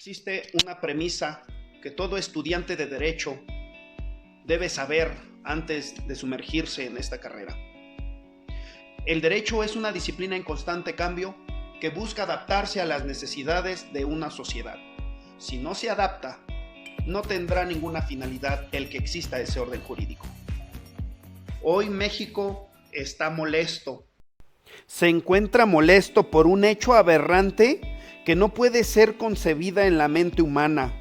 Existe una premisa que todo estudiante de Derecho debe saber antes de sumergirse en esta carrera. El Derecho es una disciplina en constante cambio que busca adaptarse a las necesidades de una sociedad. Si no se adapta, no tendrá ninguna finalidad el que exista ese orden jurídico. Hoy México está molesto. Se encuentra molesto por un hecho aberrante que no puede ser concebida en la mente humana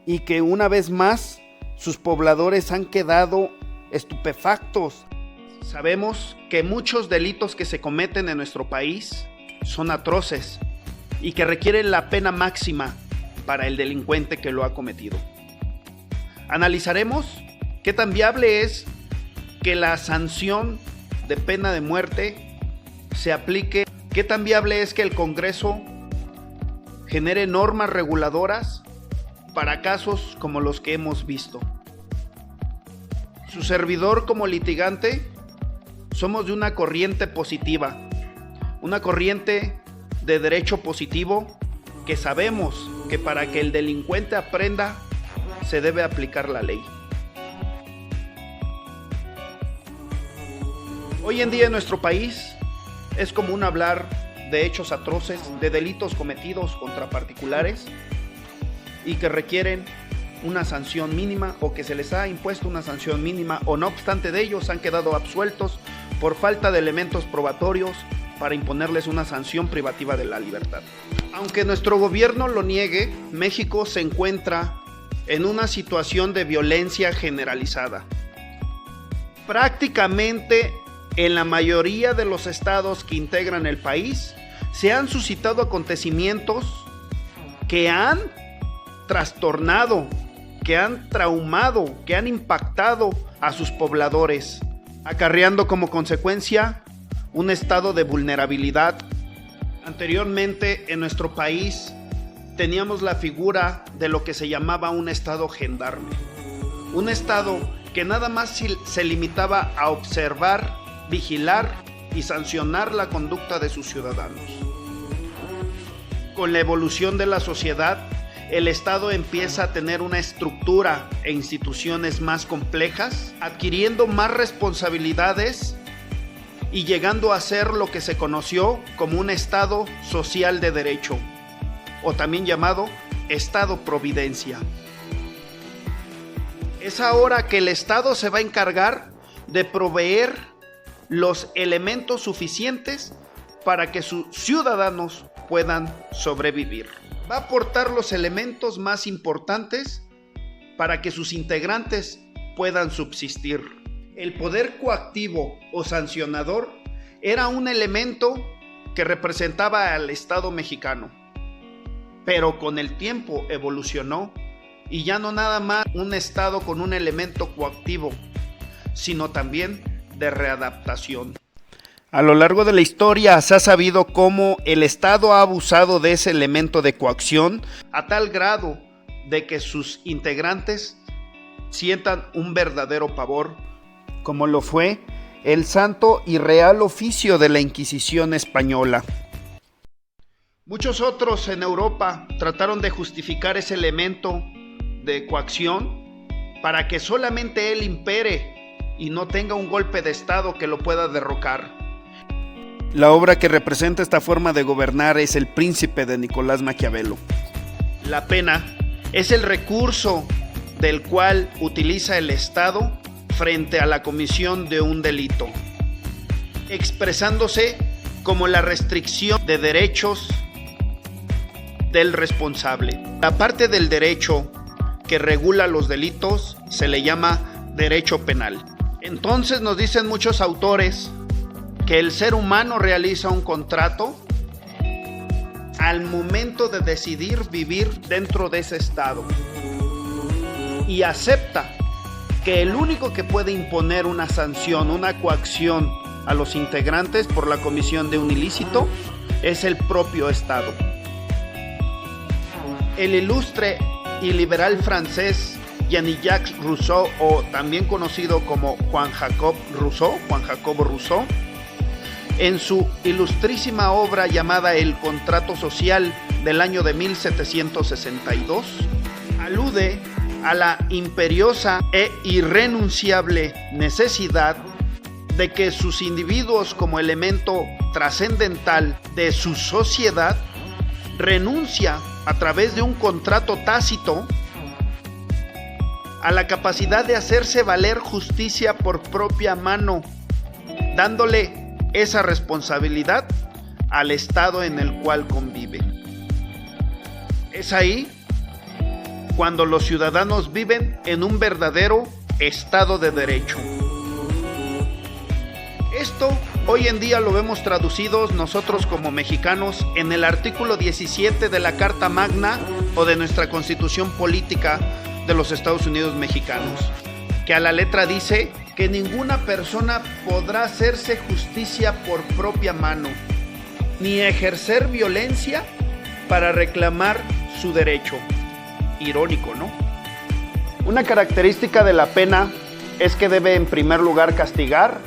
y que una vez más sus pobladores han quedado estupefactos. Sabemos que muchos delitos que se cometen en nuestro país son atroces y que requieren la pena máxima para el delincuente que lo ha cometido. Analizaremos qué tan viable es que la sanción de pena de muerte se aplique, qué tan viable es que el Congreso genere normas reguladoras para casos como los que hemos visto. Su servidor como litigante somos de una corriente positiva, una corriente de derecho positivo que sabemos que para que el delincuente aprenda se debe aplicar la ley. Hoy en día en nuestro país es común hablar de hechos atroces, de delitos cometidos contra particulares y que requieren una sanción mínima o que se les ha impuesto una sanción mínima o no obstante de ellos han quedado absueltos por falta de elementos probatorios para imponerles una sanción privativa de la libertad. Aunque nuestro gobierno lo niegue, México se encuentra en una situación de violencia generalizada. Prácticamente en la mayoría de los estados que integran el país se han suscitado acontecimientos que han trastornado, que han traumado, que han impactado a sus pobladores, acarreando como consecuencia un estado de vulnerabilidad. Anteriormente en nuestro país teníamos la figura de lo que se llamaba un estado gendarme, un estado que nada más se limitaba a observar, vigilar y sancionar la conducta de sus ciudadanos. Con la evolución de la sociedad, el Estado empieza a tener una estructura e instituciones más complejas, adquiriendo más responsabilidades y llegando a ser lo que se conoció como un Estado social de derecho, o también llamado Estado Providencia. Es ahora que el Estado se va a encargar de proveer los elementos suficientes para que sus ciudadanos puedan sobrevivir. Va a aportar los elementos más importantes para que sus integrantes puedan subsistir. El poder coactivo o sancionador era un elemento que representaba al Estado mexicano, pero con el tiempo evolucionó y ya no nada más un Estado con un elemento coactivo, sino también de readaptación. A lo largo de la historia se ha sabido cómo el Estado ha abusado de ese elemento de coacción a tal grado de que sus integrantes sientan un verdadero pavor, como lo fue el Santo y Real Oficio de la Inquisición española. Muchos otros en Europa trataron de justificar ese elemento de coacción para que solamente él impere y no tenga un golpe de Estado que lo pueda derrocar. La obra que representa esta forma de gobernar es El Príncipe de Nicolás Maquiavelo. La pena es el recurso del cual utiliza el Estado frente a la comisión de un delito, expresándose como la restricción de derechos del responsable. La parte del derecho que regula los delitos se le llama derecho penal. Entonces nos dicen muchos autores que el ser humano realiza un contrato al momento de decidir vivir dentro de ese estado y acepta que el único que puede imponer una sanción, una coacción a los integrantes por la comisión de un ilícito es el propio Estado. El ilustre y liberal francés Jean-Jacques Rousseau, o también conocido como Juan Jacobo Rousseau, en su ilustrísima obra llamada El contrato social del año de 1762 alude a la imperiosa e irrenunciable necesidad de que sus individuos, como elemento trascendental de su sociedad, renuncia a través de un contrato tácito a la capacidad de hacerse valer justicia por propia mano, dándole esa responsabilidad al Estado en el cual convive. Es ahí cuando los ciudadanos viven en un verdadero Estado de Derecho. Esto hoy en día lo vemos traducidos nosotros como mexicanos en el artículo 17 de la Carta Magna o de nuestra Constitución Política de los Estados Unidos Mexicanos, que a la letra dice que ninguna persona podrá hacerse justicia por propia mano, ni ejercer violencia para reclamar su derecho. Irónico, ¿no? Una característica de la pena es que debe en primer lugar castigar,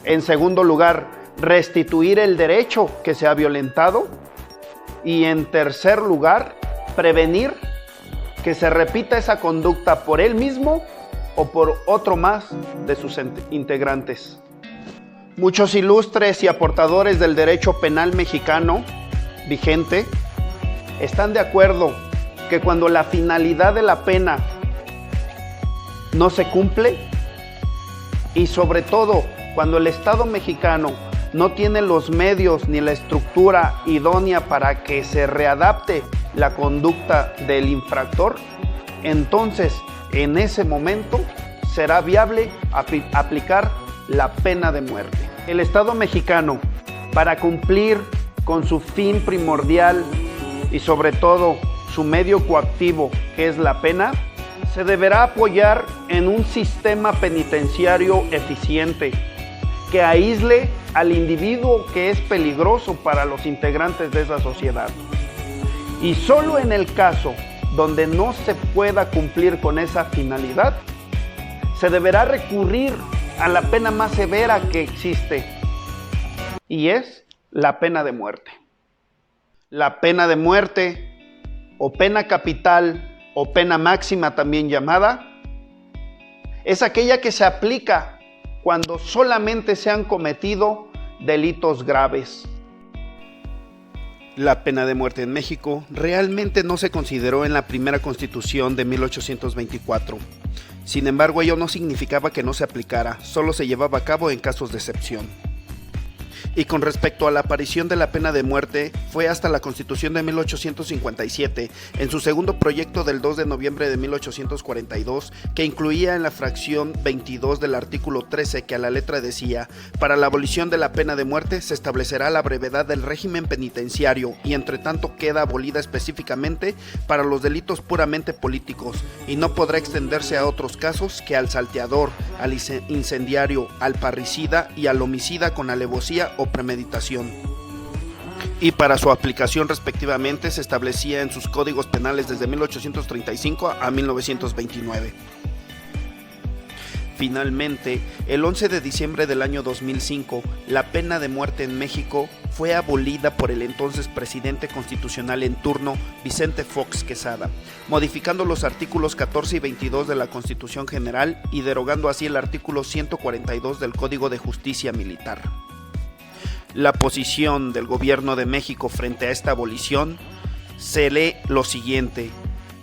en segundo lugar restituir el derecho que se ha violentado y en tercer lugar prevenir que se repita esa conducta por él mismo o por otro más de sus integrantes. Muchos ilustres y aportadores del derecho penal mexicano vigente están de acuerdo que cuando la finalidad de la pena no se cumple y sobre todo cuando el Estado mexicano no tiene los medios ni la estructura idónea para que se readapte la conducta del infractor, entonces en ese momento será viable aplicar la pena de muerte. El Estado mexicano, para cumplir con su fin primordial y sobre todo su medio coactivo, que es la pena, se deberá apoyar en un sistema penitenciario eficiente que aísle al individuo que es peligroso para los integrantes de esa sociedad. Y solo en el caso donde no se pueda cumplir con esa finalidad, se deberá recurrir a la pena más severa que existe, y es la pena de muerte. La pena de muerte, o pena capital, o pena máxima también llamada, es aquella que se aplica cuando solamente se han cometido delitos graves. La pena de muerte en México realmente no se consideró en la primera Constitución de 1824. Sin embargo, ello no significaba que no se aplicara, solo se llevaba a cabo en casos de excepción. Y con respecto a la aparición de la pena de muerte, fue hasta la Constitución de 1857, en su segundo proyecto del 2 de noviembre de 1842, que incluía en la fracción 22 del artículo 13 que a la letra decía: para la abolición de la pena de muerte se establecerá la brevedad del régimen penitenciario y entre tanto queda abolida específicamente para los delitos puramente políticos y no podrá extenderse a otros casos que al salteador, al incendiario, al parricida y al homicida con alevosía o premeditación. Y para su aplicación respectivamente se establecía en sus códigos penales desde 1835 a 1929. Finalmente, el 11 de diciembre del año 2005, la pena de muerte en México fue abolida por el entonces presidente constitucional en turno, Vicente Fox Quesada, modificando los artículos 14 y 22 de la Constitución General y derogando así el artículo 142 del Código de Justicia Militar. La posición del gobierno de México frente a esta abolición se lee lo siguiente: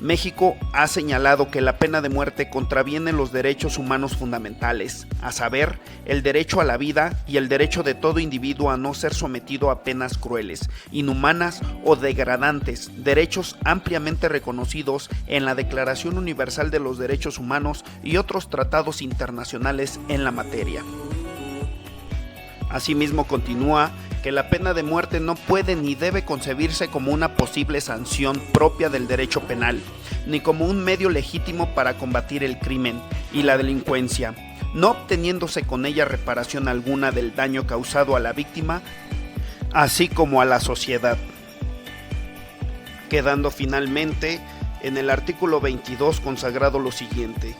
México ha señalado que la pena de muerte contraviene los derechos humanos fundamentales, a saber, el derecho a la vida y el derecho de todo individuo a no ser sometido a penas crueles, inhumanas o degradantes, derechos ampliamente reconocidos en la Declaración Universal de los Derechos Humanos y otros tratados internacionales en la materia. Asimismo, continúa que la pena de muerte no puede ni debe concebirse como una posible sanción propia del derecho penal, ni como un medio legítimo para combatir el crimen y la delincuencia, no obteniéndose con ella reparación alguna del daño causado a la víctima, así como a la sociedad. Quedando finalmente en el artículo 22 consagrado lo siguiente: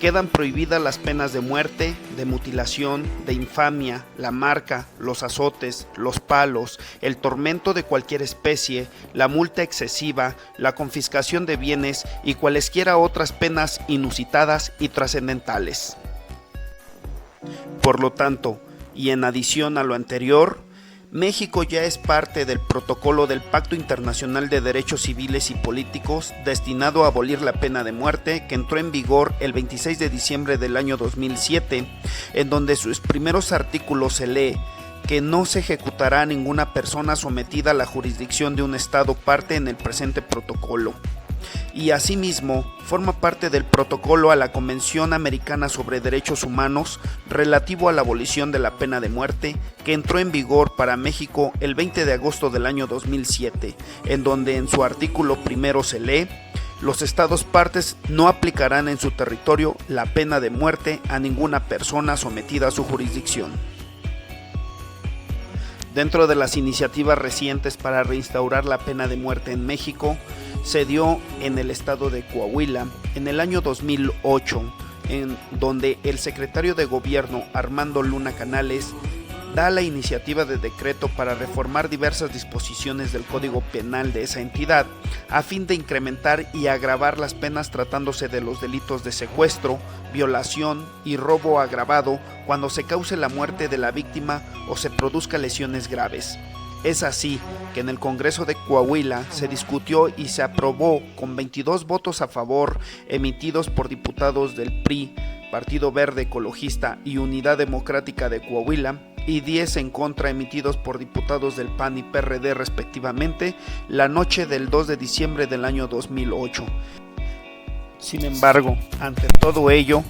Quedan prohibidas las penas de muerte, de mutilación, de infamia, la marca, los azotes, los palos, el tormento de cualquier especie, la multa excesiva, la confiscación de bienes y cualesquiera otras penas inusitadas y trascendentales. Por lo tanto, y en adición a lo anterior, México ya es parte del protocolo del Pacto Internacional de Derechos Civiles y Políticos destinado a abolir la pena de muerte, que entró en vigor el 26 de diciembre del año 2007, en donde sus primeros artículos se lee que no se ejecutará a ninguna persona sometida a la jurisdicción de un Estado parte en el presente protocolo. Y asimismo forma parte del protocolo a la Convención Americana sobre Derechos Humanos relativo a la abolición de la pena de muerte, que entró en vigor para México el 20 de agosto del año 2007, en donde en su artículo primero se lee: los estados partes no aplicarán en su territorio la pena de muerte a ninguna persona sometida a su jurisdicción. Dentro de las iniciativas recientes para reinstaurar la pena de muerte en México, se dio en el estado de Coahuila en el año 2008, en donde el secretario de Gobierno, Armando Luna Canales, da la iniciativa de decreto para reformar diversas disposiciones del Código Penal de esa entidad, a fin de incrementar y agravar las penas tratándose de los delitos de secuestro, violación y robo agravado cuando se cause la muerte de la víctima o se produzca lesiones graves. Es así que en el Congreso de Coahuila se discutió y se aprobó con 22 votos a favor emitidos por diputados del PRI, Partido Verde Ecologista y Unidad Democrática de Coahuila, y 10 en contra emitidos por diputados del PAN y PRD respectivamente, la noche del 2 de diciembre del año 2008. Sin embargo, ante todo ello,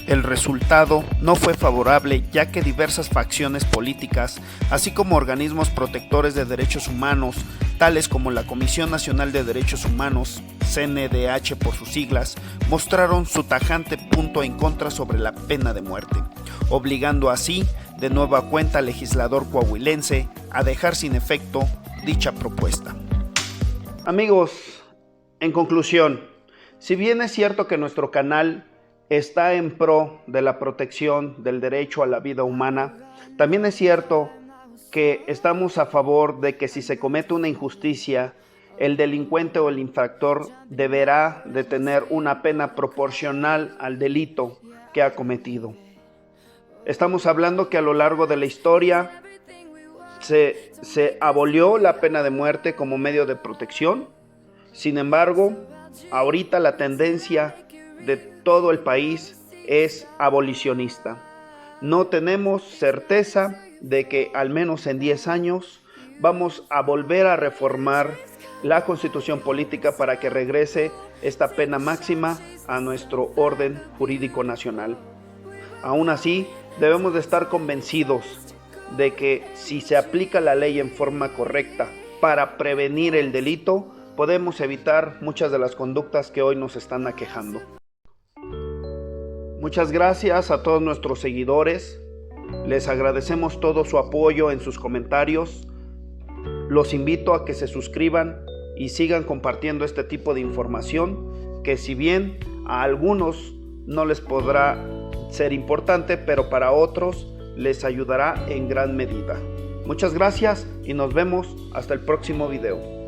el resultado no fue favorable, ya que diversas facciones políticas, así como organismos protectores de derechos humanos, tales como la Comisión Nacional de Derechos Humanos, CNDH por sus siglas, mostraron su tajante punto en contra sobre la pena de muerte, obligando así de nueva cuenta al legislador coahuilense a dejar sin efecto dicha propuesta. Amigos, en conclusión, si bien es cierto que nuestro canal está en pro de la protección del derecho a la vida humana, también es cierto que estamos a favor de que si se comete una injusticia, el delincuente o el infractor deberá de tener una pena proporcional al delito que ha cometido. Estamos hablando que a lo largo de la historia se abolió la pena de muerte como medio de protección. Sin embargo, ahorita la tendencia de todo el país es abolicionista. No tenemos certeza de que al menos en 10 años vamos a volver a reformar la Constitución política para que regrese esta pena máxima a nuestro orden jurídico nacional. Aún así, debemos de estar convencidos de que si se aplica la ley en forma correcta para prevenir el delito, podemos evitar muchas de las conductas que hoy nos están aquejando. Muchas gracias a todos nuestros seguidores. Les agradecemos todo su apoyo en sus comentarios. Los invito a que se suscriban y sigan compartiendo este tipo de información que, si bien a algunos no les podrá ser importante, pero para otros les ayudará en gran medida. Muchas gracias y nos vemos hasta el próximo video.